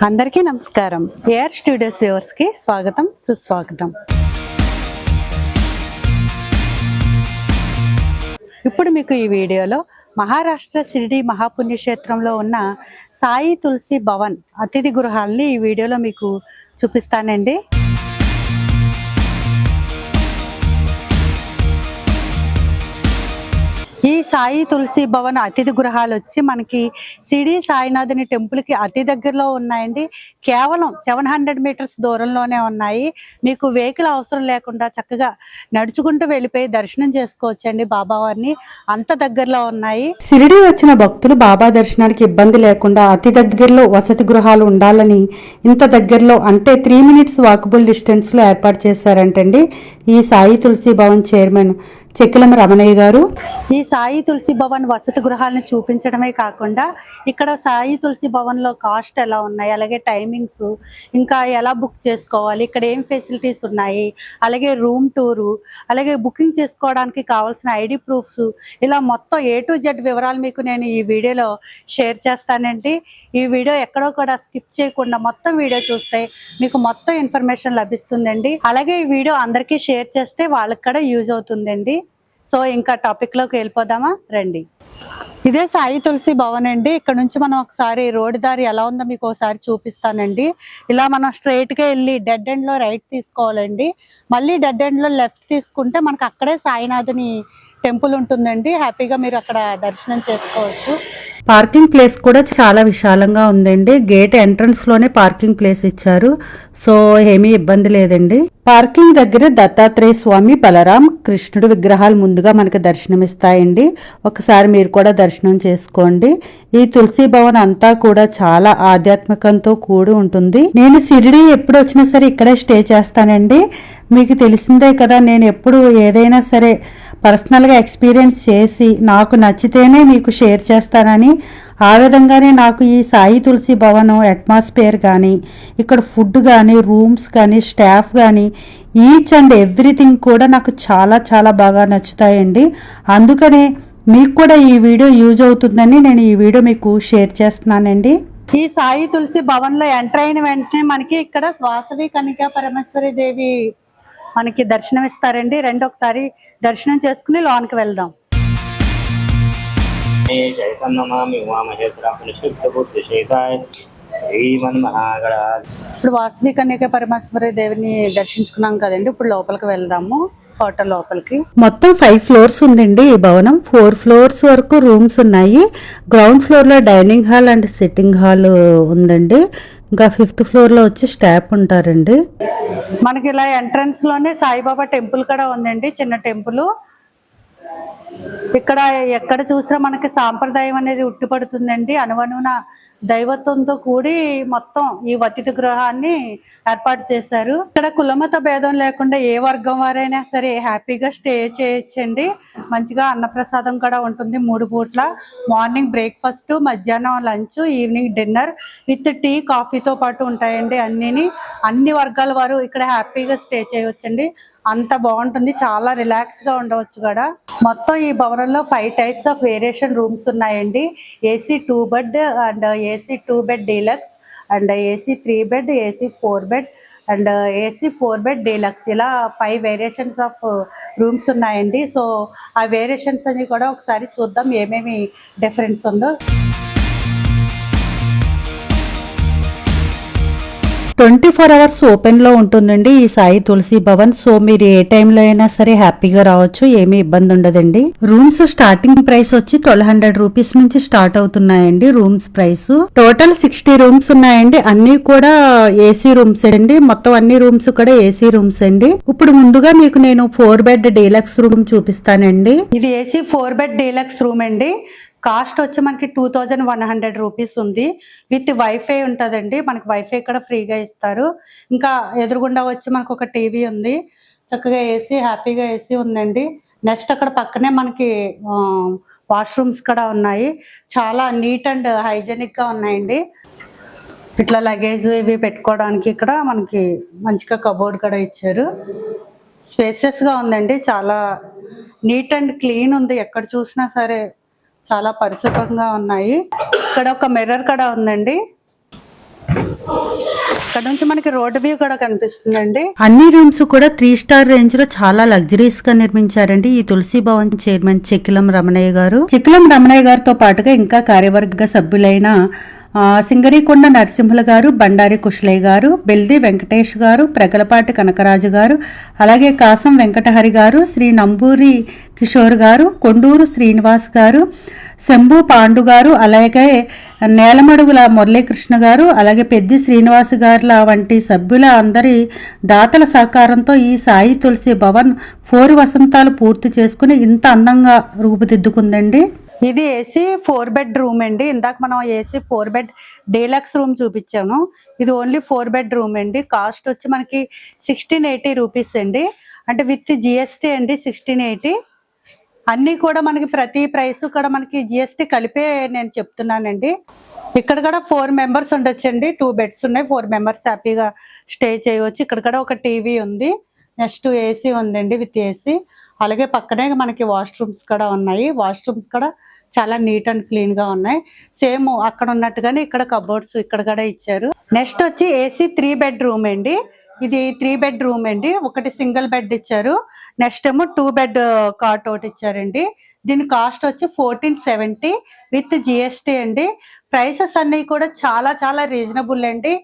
అందరికీ నమస్కారం. AR studios viewers కి స్వాగతం సుస్వాగతం. ఇప్పుడు మీకు ఈ వీడియోలో మహారాష్ట్ర షిరిడి మహాపుణ్యక్షేత్రంలో ఉన్న సాయి తులసి భవన్ అతిథి గృహాలని ఈ వీడియోలో మీకు చూపిస్తానండి. ఈ సాయి తులసి భవన్ అతిథి గృహాలు వచ్చి మనకి షిరిడి సాయినాథుని టెంపుల్కి అతి దగ్గరలో ఉన్నాయండి. కేవలం 700 మీటర్స్ దూరంలోనే ఉన్నాయి. మీకు వెహికల్ అవసరం లేకుండా చక్కగా నడుచుకుంటూ వెళ్ళిపోయి దర్శనం చేసుకోవచ్చండి బాబావారిని. అంత దగ్గరలో ఉన్నాయి. షిరిడి వచ్చిన భక్తులు బాబా దర్శనానికి ఇబ్బంది లేకుండా అతి దగ్గరలో వసతి గృహాలు ఉండాలని ఇంత దగ్గరలో అంటే 3 minutes వాకబుల్ డిస్టెన్స్ లో ఏర్పాటు చేశారంటండి ఈ సాయి తులసి భవన్ చైర్మన్ చెక్కిలం రమణయ్య గారు. ఈ సాయి తులసి భవన్ వసతి గృహాలను చూపించడమే కాకుండా ఇక్కడ సాయి తులసి భవన్ లో కాస్ట్ ఎలా ఉన్నాయి, అలాగే టైమింగ్స్, ఇంకా ఎలా బుక్ చేసుకోవాలి, ఇక్కడ ఏం ఫెసిలిటీస్ ఉన్నాయి, అలాగే రూమ్ టూరు, అలాగే బుకింగ్ చేసుకోవడానికి కావాల్సిన ఐడి ప్రూఫ్స్, ఇలా మొత్తం A to Z వివరాలు మీకు నేను ఈ వీడియోలో షేర్ చేస్తానండి. ఈ వీడియో ఎక్కడో కూడా స్కిప్ చేయకుండా మొత్తం వీడియో చూస్తే మీకు మొత్తం ఇన్ఫర్మేషన్ లభిస్తుందండి. అలాగే ఈ వీడియో అందరికీ షేర్ చేస్తే వాళ్ళకి కూడా యూజ్ అవుతుందండి. సో ఇంకా టాపిక్ లోకి వెళ్ళిపోదామా రండి. ఇదే సాయి తులసి భవన్ అండి. ఇక్కడ నుంచి మనం ఒకసారి రోడ్డు దారి ఎలా ఉందో మీకు ఒకసారి చూపిస్తానండి. ఇలా మనం స్ట్రైట్ గా వెళ్ళి డెడ్ ఎండ్ లో రైట్ తీసుకోవాలండి. మళ్ళీ డెడ్ ఎండ్ లో లెఫ్ట్ తీసుకుంటే మనకు అక్కడే సాయినాథుని టెంపుల్ ఉంటుందండి. హ్యాపీగా మీరు అక్కడ దర్శనం చేసుకోవచ్చు. పార్కింగ్ ప్లేస్ కూడా చాలా విశాలంగా ఉందండి. గేట్ ఎంట్రన్స్ లోనే పార్కింగ్ ప్లేస్ ఇచ్చారు. సో ఏమీ ఇబ్బంది లేదండి. పార్కింగ్ దగ్గర దత్తాత్రేయ స్వామి, బలరాం, కృష్ణుడు విగ్రహాలు ముందుగా మనకి దర్శనమిస్తాయండి. ఒకసారి మీరు కూడా దర్శనం చేసుకోండి. ఈ తులసి భవన్ అంతా కూడా చాలా ఆధ్యాత్మికంతో కూడి ఉంటుంది. నేను షిరిడి ఎప్పుడు వచ్చినా సరే ఇక్కడే స్టే చేస్తానండి. మీకు తెలిసిందే కదా, నేను ఎప్పుడు ఏదైనా సరే పర్సనల్గా ఎక్స్పీరియన్స్ చేసి నాకు నచ్చితేనే మీకు షేర్ చేస్తానని, ఆ విధంగానే నాకు ఈ సాయి తులసి భవన్ అట్మాస్ఫియర్ కానీ, ఇక్కడ ఫుడ్ కానీ, రూమ్స్ కానీ, స్టాఫ్ కానీ, ఈచ్ అండ్ ఎవ్రీథింగ్ కూడా నాకు చాలా చాలా బాగా నచ్చుతాయండి. అందుకనే మీకు కూడా ఈ వీడియో యూజ్ అవుతుందని నేను ఈ వీడియో మీకు షేర్ చేస్తున్నానండి. ఈ సాయి తులసి భవన్ లో ఎంటర్ అయిన వెంటనే మనకి ఇక్కడ వాసవి కన్యకా పరమేశ్వరి దేవి మనకి దర్శనం ఇస్తారండి. రెండు ఒకసారి దర్శనం చేసుకుని లోనికి వెళ్దాం. ఇప్పుడు వాసవి కన్యకా పరమేశ్వరి దేవిని దర్శించుకున్నాం కదండి. ఇప్పుడు లోపలికి వెళ్దాము. హోటల్ లోపలికి మొత్తం 5 floors ఉందండి ఈ భవనం. 4 floors వరకు రూమ్స్ ఉన్నాయి. గ్రౌండ్ ఫ్లోర్ లో dining hall and sitting hall ఉందండి. ఇంకా 5th floor లో వచ్చి స్టాఫ్ ఉంటారండి. మనకి ఇలా ఎంట్రన్స్ లోనే సాయిబాబా టెంపుల్ కూడా ఉందండి, చిన్న టెంపుల్. ఇక్కడ ఎక్కడ చూసినా మనకి సాంప్రదాయం అనేది ఉట్టిపడుతుందండి. అనువనున దైవత్వంతో కూడి మొత్తం ఈ అతిథి గృహాన్ని ఏర్పాటు చేశారు. ఇక్కడ కులమత భేదం లేకుండా ఏ వర్గం వారైనా సరే హ్యాపీగా స్టే చేయొచ్చండి. మంచిగా అన్నప్రసాదం కూడా ఉంటుంది 3 పూట్ల. మార్నింగ్ బ్రేక్ఫాస్ట్, మధ్యాహ్నం lunch, evening dinner with tea, కాఫీతో పాటు ఉంటాయండి. అన్ని వర్గాల వారు ఇక్కడ హ్యాపీగా స్టే చేయవచ్చండి. అంత బాగుంటుంది, చాలా రిలాక్స్ గా ఉండవచ్చు కూడా. మొత్తం ఈ భవనంలో 5 types ఆఫ్ వేరియేషన్ రూమ్స్ ఉన్నాయండి. AC 2 bed and AC 2 bed deluxe and AC 3 bed, AC 4 bed and AC 4 bed deluxe, ఇలా 5 వేరియేషన్స్ ఆఫ్ రూమ్స్ ఉన్నాయండి. సో ఆ వేరియేషన్స్ అన్ని కూడా ఒకసారి చూద్దాం ఏమేమి డిఫరెన్స్ ఉందో. 24 hours ఓపెన్ లో ఉంటుందండి ఈ సాయి తులసి భవన్. సో మీరు ఏ టైంలో అయినా సరే హ్యాపీగా రావచ్చు, ఏమీ ఇబ్బంది ఉండదండి. రూమ్స్ స్టార్టింగ్ ప్రైస్ వచ్చి 1200 రూపీస్ నుంచి స్టార్ట్ అవుతున్నాయండి రూమ్స్ ప్రైస్. టోటల్ 60 రూమ్స్ ఉన్నాయండి. అన్ని కూడా ఏసీ రూమ్స్ అండి. మొత్తం అన్ని రూమ్స్ కూడా ఏసీ రూమ్స్ అండి. ఇప్పుడు ముందుగా మీకు నేను 4 bed డీలక్స్ రూమ్ చూపిస్తానండి. ఇది AC 4 bed డీలక్స్ రూమ్ అండి. కాస్ట్ వచ్చి మనకి 2100 రూపీస్ ఉంది. విత్ వైఫై ఉంటుందండి. మనకి వైఫై కూడా ఫ్రీగా ఇస్తారు. ఇంకా ఎదురుగుండా వచ్చి మనకు ఒక టీవీ ఉంది. చక్కగా ఏసీ, హ్యాపీగా ఏసీ ఉందండి. నెక్స్ట్ అక్కడ పక్కనే మనకి వాష్రూమ్స్ కూడా ఉన్నాయి. చాలా నీట్ అండ్ హైజెనిక్ గా ఉన్నాయండి. ఇట్లా లగేజ్ ఇవి పెట్టుకోవడానికి ఇక్కడ మనకి మంచిగా కబోర్డ్ కూడా ఇచ్చారు. స్పేసెస్ గా ఉందండి. చాలా నీట్ అండ్ క్లీన్ ఉంది. ఎక్కడ చూసినా సరే చాలా పరిశుభ్రంగా ఉన్నాయి. ఇక్కడ ఒక మిర్రర్ కూడా ఉందండి. ఇక్కడ నుంచి మనకి రోడ్ వ్యూ కూడా కనిపిస్తుందండి. అన్ని రూమ్స్ కూడా 3 స్టార్ రేంజ్ లో చాలా లగ్జరీస్ గా నిర్మించారండి ఈ తులసి భవన్ చైర్మన్ చెక్కిలం రమణయ్య గారు. చెక్కిలం రమణయ్య గారితో పాటుగా ఇంకా కార్యవర్గ సభ్యులైన సింగరీకొండ నరసింహుల గారు, బండారి కుశలయ్య గారు, బెల్ది వెంకటేష్ గారు, ప్రగలపాటి కనకరాజు గారు, అలాగే కాసం వెంకటహరి గారు, శ్రీ నంబూరి కిషోర్ గారు, కొండూరు శ్రీనివాస్ గారు, శంభు పాండు గారు, అలాగే నేలమడుగుల మురళీకృష్ణ గారు, అలాగే పెద్ది శ్రీనివాస్ గారుల వంటి సభ్యుల అందరి దాతల సహకారంతో ఈ సాయి తులసి భవన్ 4 వసంతాలు పూర్తి చేసుకుని ఇంత అందంగా రూపుదిద్దుకుందండి. ఇది ఏసీ 4 బెడ్ రూమ్ అండి. ఇందాక మనం ఏసీ 4 బెడ్ డీలక్స్ రూమ్ చూపించాము. ఇది ఓన్లీ 4 బెడ్ రూమ్ అండి. కాస్ట్ వచ్చి మనకి 1680 రూపీస్ అండి. అంటే విత్ జిఎస్టీ అండి 1680. అన్నీ కూడా మనకి ప్రతి ప్రైస్ కూడా మనకి జిఎస్టీ కలిపే నేను చెప్తున్నానండి. ఇక్కడ కూడా 4 మెంబర్స్ ఉండొచ్చండి. 2 బెడ్స్ ఉన్నాయి. 4 మెంబర్స్ హ్యాపీగా స్టే చేయవచ్చు. ఇక్కడ కూడా ఒక టీవీ ఉంది. నెక్స్ట్ ఏసీ ఉందండి విత్ ఏసీ. అలాగే పక్కనే మనకి వాష్రూమ్స్ కూడా ఉన్నాయి. వాష్రూమ్స్ కూడా చాలా నీట్ అండ్ క్లీన్ గా ఉన్నాయి. సేమ్ అక్కడ ఉన్నట్టుగానే ఇక్కడ కబోర్డ్స్ ఇక్కడ కూడా ఇచ్చారు. నెక్స్ట్ వచ్చి ఏసీ 3 బెడ్ రూమ్ అండి. ఇది 3 బెడ్ రూమ్ అండి. ఒకటి సింగిల్ బెడ్ ఇచ్చారు. నెక్స్ట్ ఏమో 2 బెడ్ కాట్ ఒకటి ఇచ్చారండి. దీని కాస్ట్ వచ్చి 1470 విత్ జిఎస్టీ అండి. ప్రైసెస్ అన్ని కూడా చాలా చాలా రీజనబుల్ అండి.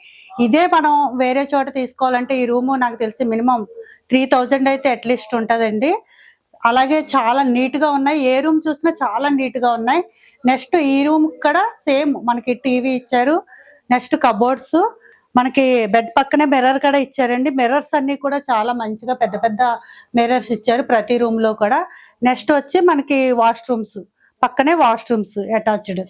ఇదే మనం వేరే చోట తీసుకోవాలంటే ఈ రూము నాకు తెలిసి మినిమం 3000 అయితే అట్లీస్ట్ ఉంటుందండి. అలాగే చాలా నీట్ గా ఉన్నాయి. ఏ రూమ్ చూసినా చాలా నీట్ గా ఉన్నాయి. నెక్స్ట్ ఈ రూమ్ కూడా సేమ్ మనకి టీవీ ఇచ్చారు. నెక్స్ట్ కబోర్డ్స్ మనకి బెడ్ పక్కనే మిర్రర్ కూడా ఇచ్చారండి. మిర్రర్స్ అన్ని కూడా చాలా మంచిగా పెద్ద పెద్ద మిర్రర్స్ ఇచ్చారు ప్రతి రూమ్ లో కూడా. నెక్స్ట్ వచ్చి మనకి వాష్రూమ్స్ పక్కనే వాష్రూమ్స్ అటాచ్డ్.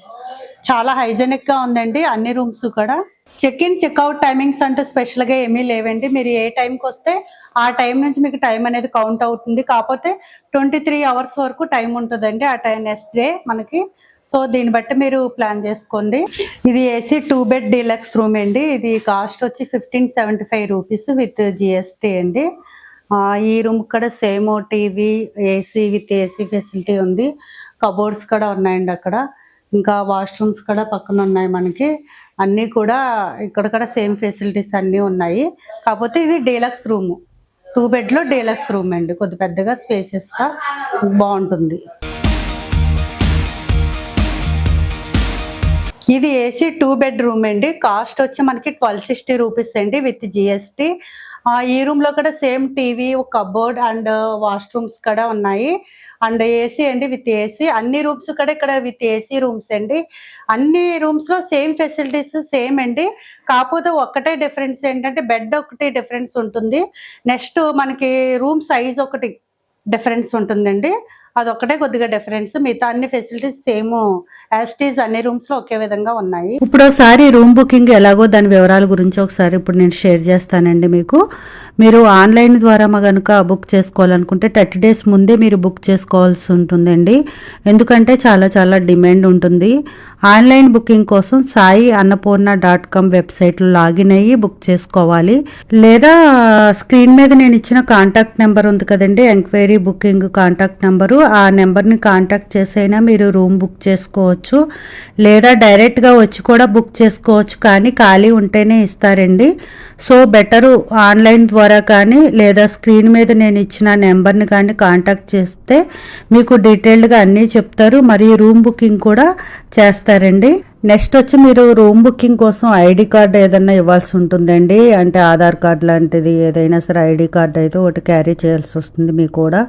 చాలా హైజెనిక్ గా ఉందండి అన్ని రూమ్స్ కూడా. చెక్ ఇన్ చెక్అవుట్ టైమింగ్స్ అంటూ స్పెషల్ గా ఏమీ లేవండి. మీరు ఏ టైంకి వస్తే ఆ టైం నుంచి మీకు టైం అనేది కౌంట్ అవుతుంది. కాకపోతే 23 అవర్స్ వరకు టైం ఉంటుందండి ఆ టైం నెక్స్ట్ డే మనకి. సో దీన్ని బట్టి మీరు ప్లాన్ చేసుకోండి. ఇది ఏసీ 2 బెడ్ డీలక్స్ రూమ్ అండి. ఇది కాస్ట్ వచ్చి 1575 రూపీస్ విత్ జిఎస్టీ అండి. ఈ రూమ్ కూడా same TV AC with AC facility ఉంది. కబోర్డ్స్ కూడా ఉన్నాయండి అక్కడ. ఇంకా వాష్రూమ్స్ కూడా పక్కన ఉన్నాయి మనకి. అన్నీ కూడా ఇక్కడ కూడా సేమ్ ఫెసిలిటీస్ అన్నీ ఉన్నాయి. కాకపోతే ఇది డీలక్స్ రూమ్ 2 బెడ్ లో డీలక్స్ రూమ్ అండి. కొద్ది పెద్దగా స్పేసెస్ గా బాగుంటుంది. ఇది ఏసీ 2 బెడ్ రూమ్ అండి. కాస్ట్ వచ్చి మనకి 1260 రూపీస్ అండి విత్ జిఎస్టీ. ఈ రూమ్ లో కూడా same TV cupboard and washrooms కూడా ఉన్నాయి. అండ్ ఏసీ అండి విత్ ఏసీ. అన్ని రూమ్స్ కూడా ఇక్కడ విత్ ఏసీ రూమ్స్ అండి. అన్ని రూమ్స్ లో సేమ్ ఫెసిలిటీస్ సేమ్ అండి. కాకపోతే ఒక్కటే డిఫరెన్స్ ఏంటంటే బెడ్ ఒకటి డిఫరెన్స్ ఉంటుంది. నెక్స్ట్ మనకి రూమ్ సైజ్ ఒకటి డిఫరెన్స్ ఉంటుందండి. అదొక్కటే కొద్దిగా డిఫరెన్స్. మిగతా అన్ని facilities same as it is అన్ని రూమ్స్ లో ఒకే విధంగా ఉన్నాయి. ఇప్పుడు ఒకసారి రూమ్ బుకింగ్ ఎలాగో దాని వివరాల గురించి ఒకసారి ఇప్పుడు నేను షేర్ చేస్తానండి మీకు. మీరు ఆన్లైన్ ద్వారా కనుక బుక్ చేసుకోవాలనుకుంటే 30 days ముందే మీరు బుక్ చేసుకోవాల్సి ఉంటుందండి. ఎందుకంటే చాలా చాలా డిమాండ్ ఉంటుంది. ఆన్లైన్ బుకింగ్ కోసం saiannapurna.com వెబ్సైట్లో లాగిన్ అయ్యి బుక్ చేసుకోవాలి. లేదా స్క్రీన్ మీద నేను ఇచ్చిన కాంటాక్ట్ నెంబర్ ఉంది కదండి, ఎంక్వైరీ బుకింగ్ కాంటాక్ట్ నెంబరు. ఆ నెంబర్ని కాంటాక్ట్ చేసైనా మీరు రూమ్ బుక్ చేసుకోవచ్చు. లేదా డైరెక్ట్గా వచ్చి కూడా బుక్ చేసుకోవచ్చు. కానీ ఖాళీ ఉంటేనే ఇస్తారండి. సో బెటరు ఆన్లైన్ ద్వారా కానీ లేదా స్క్రీన్ మీద నేను ఇచ్చిన నెంబర్ని కానీ కాంటాక్ట్ చేస్తే మీకు డీటెయిల్డ్గా అన్నీ చెప్తారు. మరియు రూమ్ బుకింగ్ కూడా చేస్తారండి. నెక్స్ట్ వచ్చి మీరు రూమ్ బుకింగ్ కోసం ఐడి కార్డ్ ఏదైనా ఇవ్వాల్సి ఉంటుందండి. అంటే ఆధార్ కార్డ్ లాంటిది ఏదైనా సరే ఐడి కార్డ్ అయితే ఒకటి క్యారీ చేయాల్సి వస్తుంది మీకు కూడా.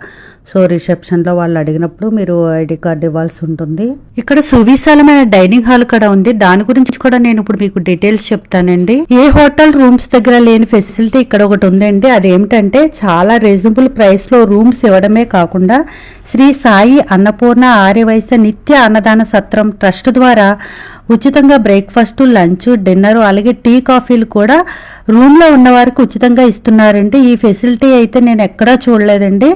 సో రిసెప్షన్లో వాళ్ళు అడిగినప్పుడు మీరు ఐడి కార్డ్ ఇవ్వాల్సి ఉంటుంది. ఇక్కడ సువిశాలమైన డైనింగ్ హాల్ కూడా ఉంది. దాని గురించి కూడా నేను ఇప్పుడు మీకు డీటెయిల్స్ చెప్తానండి. ఏ హోటల్ రూమ్స్ దగ్గర లేని ఫెసిలిటీ ఇక్కడ ఒకటి ఉందండి. అదేమిటంటే చాలా రీజనబుల్ ప్రైస్ లో రూమ్స్ ఇవ్వడమే కాకుండా శ్రీ సాయి అన్నపూర్ణ ఆర్యవైశ్య నిత్య అన్నదాన సత్రం ట్రస్ట్ ద్వారా ఉచితంగా బ్రేక్ఫాస్ట్, లంచ్, డిన్నర్ అలాగే టీ, కాఫీలు కూడా రూమ్లో ఉన్న వారికి ఉచితంగా ఇస్తున్నారండి. ఈ ఫెసిలిటీ అయితే నేను ఎక్కడా చూడలేదండి.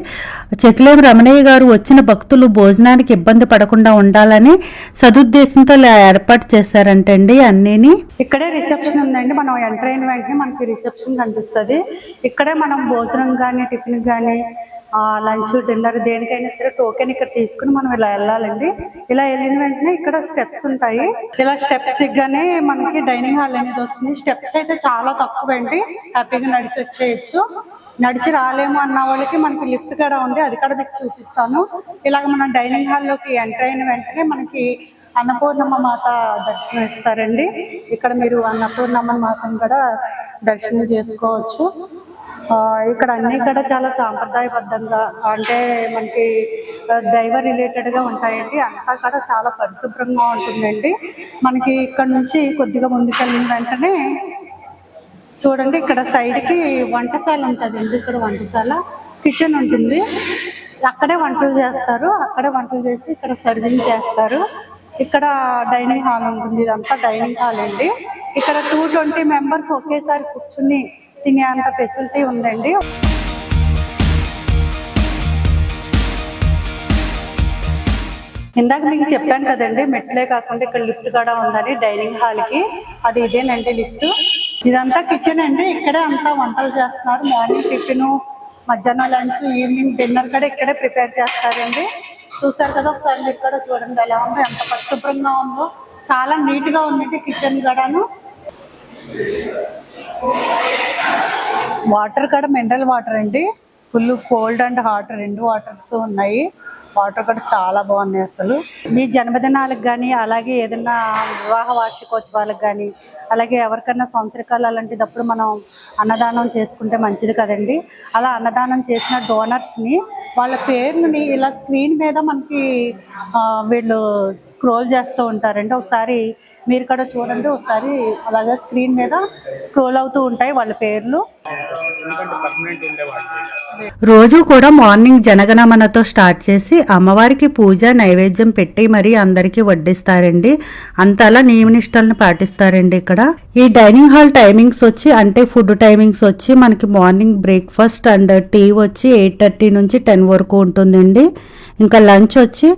చెక్కిలం రమణయ్య గారు వచ్చిన భక్తులు భోజనానికి ఇబ్బంది పడకుండా ఉండాలని సదుద్దేశంతో ఏర్పాటు చేశారంటండి అన్నీని. ఇక్కడే రిసెప్షన్ ఉందండి. మనం ఎంటర్ అయిన వెంటనే మనకి రిసెప్షన్ కనిపిస్తుంది. ఇక్కడే మనం భోజనం కానీ టిఫిన్ కానీ లంచ్ డిన్నర్ దేనికైనా సరే టోకెన్ ఇక్కడ తీసుకుని మనం ఇలా వెళ్ళాలండి. ఇలా వెళ్ళిన వెంటనే ఇక్కడ స్టెప్స్ ఉంటాయి. ఇలా స్టెప్స్ దిగ్గానే మనకి డైనింగ్ హాల్ అనేది వస్తుంది. స్టెప్స్ అయితే చాలా తక్కువ అండి, హ్యాపీగా నడిచి వచ్చేయచ్చు. నడిచి రాలేము అన్న వాళ్ళకి మనకి లిఫ్ట్ కూడా ఉంది, అది కూడా మీకు చూపిస్తాను. ఇలాగ మనం డైనింగ్ హాల్లోకి ఎంటర్ అయిన వెంటనే మనకి అన్నపూర్ణమ్మ మాత దర్శనం ఇస్తారండి. ఇక్కడ మీరు అన్నపూర్ణమ్మ మాతను కూడా దర్శనం చేసుకోవచ్చు. ఇక్కడ అన్ని కూడా చాలా సాంప్రదాయబద్ధంగా, అంటే మనకి దైవ రిలేటెడ్గా ఉంటాయండి. అంతా కూడా చాలా పరిశుభ్రంగా ఉంటుందండి. మనకి ఇక్కడ నుంచి కొద్దిగా ముందుకెళ్ళిన వెంటనే చూడండి, ఇక్కడ సైడ్కి వంటశాల ఉంటుందండి. ఇక్కడ వంటశాల, కిచెన్ ఉంటుంది. అక్కడే వంటలు చేస్తారు, అక్కడే వంటలు చేసి ఇక్కడ సర్వింగ్ చేస్తారు. ఇక్కడ డైనింగ్ హాల్ ఉంటుంది, ఇదంతా డైనింగ్ హాల్ అండి. ఇక్కడ 220 మెంబర్స్ ఒకేసారి కూర్చుని తినే అంత ఫెసిలిటీ ఉందండి. ఇందాక మీకు చెప్పాను కదండి, మెట్లే కాకుండా ఇక్కడ లిఫ్ట్ కూడా ఉందని డైనింగ్ హాల్కి. అది ఇదేనండి లిఫ్ట్. ఇదంతా కిచెన్ అండి. ఇక్కడే అంతా వంటలు చేస్తున్నారు. మార్నింగ్ టిఫిన్, మధ్యాహ్నం లంచ్, ఈవినింగ్ డిన్నర్ కూడా ఇక్కడే ప్రిపేర్ చేస్తారండి. చూసారు కదా, ఒకసారి మీరు కూడా చూడండి ఎలా ఉందో, ఎంత పరిశుభ్రంగా ఉందో. చాలా నీట్గా ఉంది కిచెన్ కూడాను. వాటర్ కూడా మినరల్ వాటర్ అండి. ఫుల్ కోల్డ్ అండ్ హాట్ రెండు వాటర్స్ ఉన్నాయి. వాటర్ కూడా చాలా బాగున్నాయి అసలు. మీ జన్మదినాలకు కానీ, అలాగే ఏదైనా వివాహ వార్షికోత్సవాలకు కానీ, అలాగే ఎవరికైనా సంవత్సరకాలు అలాంటిదప్పుడు మనం అన్నదానం చేసుకుంటే మంచిది కదండి. అలా అన్నదానం చేసిన డోనర్స్ని వాళ్ళ పేర్లని ఇలా స్క్రీన్ మీద మనకి వీళ్ళు స్క్రోల్ చేస్తూ ఉంటారండి. ఒకసారి మీరు కూడా చూడండి, ఒకసారి అలాగే స్క్రీన్ మీద స్క్రోల్ అవుతూ ఉంటాయి వాళ్ళ పేర్లు. రోజు కూడా మార్నింగ్ జనగణమనతో స్టార్ట్ చేసి అమ్మవారికి పూజ నైవేద్యం పెట్టి మరీ అందరికీ వడ్డిస్తారండి. అంతలా నియమనిష్టలను పాటిస్తారండి ఇక్కడ. ఈ డైనింగ్ హాల్ టైమింగ్స్ వచ్చి, అంటే ఫుడ్ టైమింగ్స్ వచ్చి మనకి మార్నింగ్ బ్రేక్ఫాస్ట్ అండ్ టీ వచ్చి 8:30 నుంచి 10 వరకు ఉంటుందండి. ఇంకా లంచ్ వచ్చి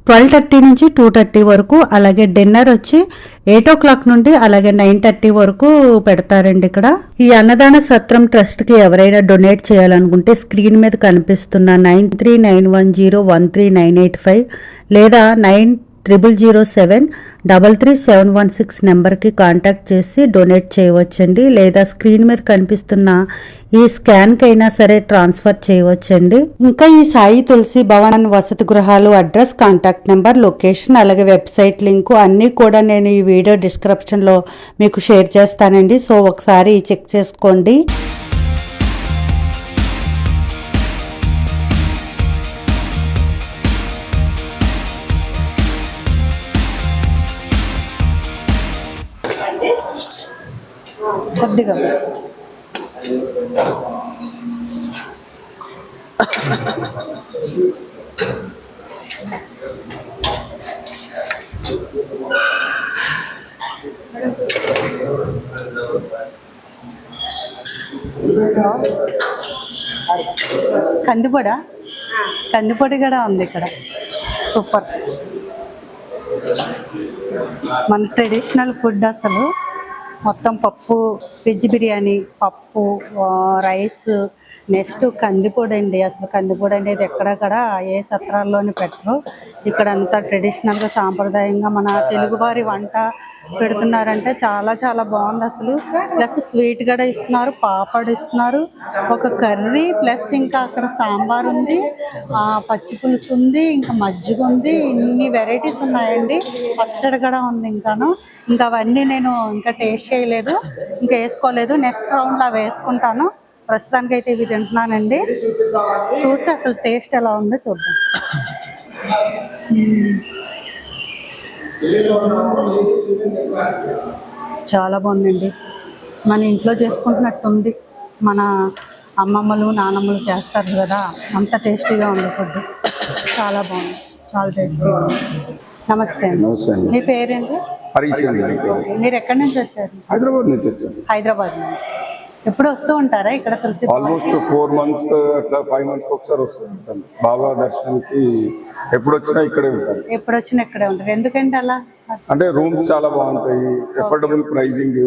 12:30 నుంచి 2:30 వరకు, అలాగే డిన్నర్ వచ్చి 8 o'clock నుండి అలాగే 9:30 వరకు పెడతారండి ఇక్కడ. ఈ అన్నదాన సత్రం ట్రస్ట్ కి ఎవరైనా డొనేట్ చేయాలనుకుంటే స్క్రీన్ మీద కనిపిస్తున్న 9391013985 లేదా 9007333716 నెంబర్కి కాంటాక్ట్ చేసి డొనేట్ చేయవచ్చండి. లేదా స్క్రీన్ మీద కనిపిస్తున్న ఈ స్కాన్కి అయినా సరే ట్రాన్స్ఫర్ చేయవచ్చండి. ఇంకా ఈ సాయి తులసి భవన్ వసతి గృహాలు అడ్రస్, కాంటాక్ట్ నెంబర్, లొకేషన్, అలాగే వెబ్సైట్ లింకు అన్నీ కూడా నేను ఈ వీడియో డిస్క్రిప్షన్లో మీకు షేర్ చేస్తానండి. సో ఒకసారి చెక్ చేసుకోండి. కొద్దిగా కందిపొడి కూడా ఉంది ఇక్కడ. సూపర్. మన ట్రెడిషనల్ ఫుడ్ అసలు మొత్తం పప్పు, వెజ్ బిర్యానీ, పప్పు, రైస్, నెక్స్ట్ కందిపొడి అండి. అసలు కందిపొడి అనేది ఎక్కడక్కడ ఏ సత్రాల్లోని పెట్టరు. ఇక్కడ అంతా ట్రెడిషనల్గా సాంప్రదాయంగా మన తెలుగువారి వంట పెడుతున్నారంటే చాలా చాలా బాగుంది అసలు. ప్లస్ స్వీట్ కూడా ఇస్తున్నారు, పాపడ్ ఇస్తున్నారు, ఒక కర్రీ, ప్లస్ ఇంకా అక్కడ సాంబార్ ఉంది, పచ్చి పులుసు ఉంది, ఇంకా మజ్జిగ ఉంది. ఇన్ని వెరైటీస్ ఉన్నాయండి. పచ్చడి కూడా ఉంది ఇంకా అవన్నీ నేను ఇంకా టేస్ట్ చేయలేదు, ఇంకా వేసుకోలేదు. నెక్స్ట్ రౌండ్లో అవి వేసుకుంటాను. ప్రస్తుతానికి అయితే ఇవి తింటున్నానండి. చూసి అసలు టేస్ట్ ఎలా ఉందో చూద్దాం. చాలా బాగుందండి. మన ఇంట్లో చేసుకుంటున్నట్టుంది. మన అమ్మమ్మలు నానమ్మలు చేస్తారు కదా, అంత టేస్టీగా ఉంది ఫుడ్. చాలా బాగుంది, చాలా టేస్టీగా ఉంది. నమస్తే అండి. మీ పేరేంటి? మీరు ఎక్కడి నుంచి వచ్చారు? హైదరాబాద్ నుంచి వచ్చాను. హైదరాబాద్ నుంచి. ఎప్పుడు వస్తూ ఉంటారా ఇక్కడ తులసి? ఆల్మోస్ట్ 4 months అట్లా 5 months ఒకసారి వస్తూ ఉంటాను. బాబా దర్శనానికి ఎప్పుడు వచ్చినా ఇక్కడే ఉంటాను. ఎప్పుడు వచ్చినా ఇక్కడే ఉంటారు. ఎందుకంటే అలా? అంటే రూమ్స్ చాలా బాగుంటాయి, ఎఫోర్డబుల్ ప్రైజింగ్,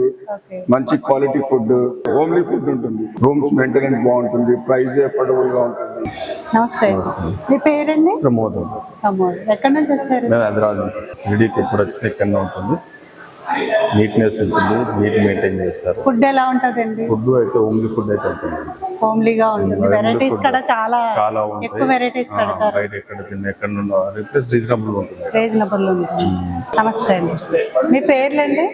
మంచి క్వాలిటీ ఫుడ్, హోమ్లీ ఫుడ్ ఉంటుంది. రూమ్స్ మెయింటెనెన్స్ బాగుంటుంది, ప్రైస్ ఎఫోర్డబుల్ గా ఉంటుంది. నమస్తే. మీ పేరండి? ప్రమోదం. ఎక్కడి నుంచి వచ్చారు? మేము హైదరాబాద్ నుంచి షిరిడీకి ఎప్పుడు వచ్చినా ఇక్కడనే ఉంటుంది. నీట్నెస్ ఉంటుంది, నీట్ మెయింటైన్ చేస్తారు. ఫుడ్ ఎలా ఉంటుందండి? ఫుడ్ అయితే హోమ్లీ ఫుడ్ అయితే ఉంటుంది. హోమ్లీగా ఉంటుంది. వెరైటీస్ కూడా చాలా ఎక్కువ వెరైటీస్ పెడతారు. బయట ఎక్కడ తిన్న ఎక్కడ నుండి రిప్లేస్ రీజనబుల్ ఉంటుంది. రీజనబుల్ ఉంటుంది. నమస్తే అండి. మీ పేర్లండి?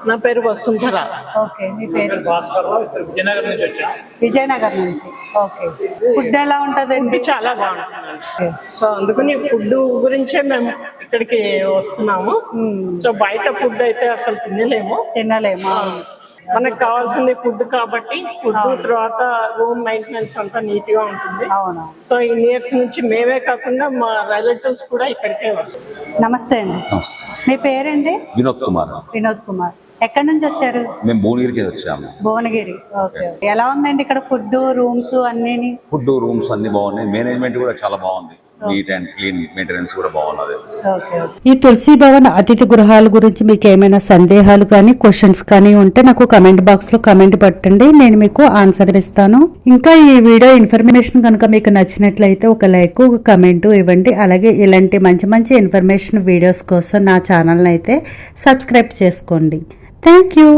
నా పేరు వసుంధర. ఓకే. మీ పేరు? విజయనగరం నుంచి వచ్చాను. విజయనగరం నుంచి. ఓకే. ఫుడ్ ఎలా ఉంటుందండి? చాలా బాగుంటుంది. సో అందుకని ఫుడ్ గురించే మేము ఇక్కడికి వస్తున్నాము. సో బయట ఫుడ్ అయితే అసలు తినలేము. మనకు కావాల్సింది ఫుడ్ కాబట్టి ఫుడ్ తర్వాత రూమ్ మెయింటెనెన్స్ అంతా నీట్ గా ఉంటుంది. సో ఇన్ ఇయర్స్ నుంచి మేమే కాకుండా మా రిలేటివ్స్ కూడా ఇక్కడికే వస్తాం. నమస్తే అండి. మీ పేరండి? వినోద్ కుమార్. వినోద్ కుమార్. ఎక్కడి నుంచి వచ్చారు? మేము భువనగిరికి వచ్చాము. భువనగిరి. ఓకే. ఎలా ఉందండి ఇక్కడ ఫుడ్, రూమ్స్ అన్ని? ఫుడ్, రూమ్స్ అన్ని బాగున్నాయి. మేనేజ్మెంట్ కూడా చాలా బాగుంది. నీట్ అండ్ క్లీన్ మెయింటెనెన్స్ కూడా బాగున్నది. ఈ తులసి భవన్ అతిథి గృహాల గురించి మీకు ఏమైనా సందేహాలు కానీ క్వశ్చన్స్ కానీ ఉంటే నాకు కమెంట్ బాక్స్ లో కమెంట్ పెట్టండి, నేను మీకు ఆన్సర్ ఇస్తాను. ఇంకా ఈ వీడియో ఇన్ఫర్మేషన్ కనుక మీకు నచ్చినట్లయితే ఒక లైక్, ఒక కమెంట్ ఇవ్వండి. అలాగే ఇలాంటి మంచి మంచి ఇన్ఫర్మేషన్ వీడియోస్ కోసం నా ఛానల్ అయితే సబ్స్క్రైబ్ చేసుకోండి. Thank you.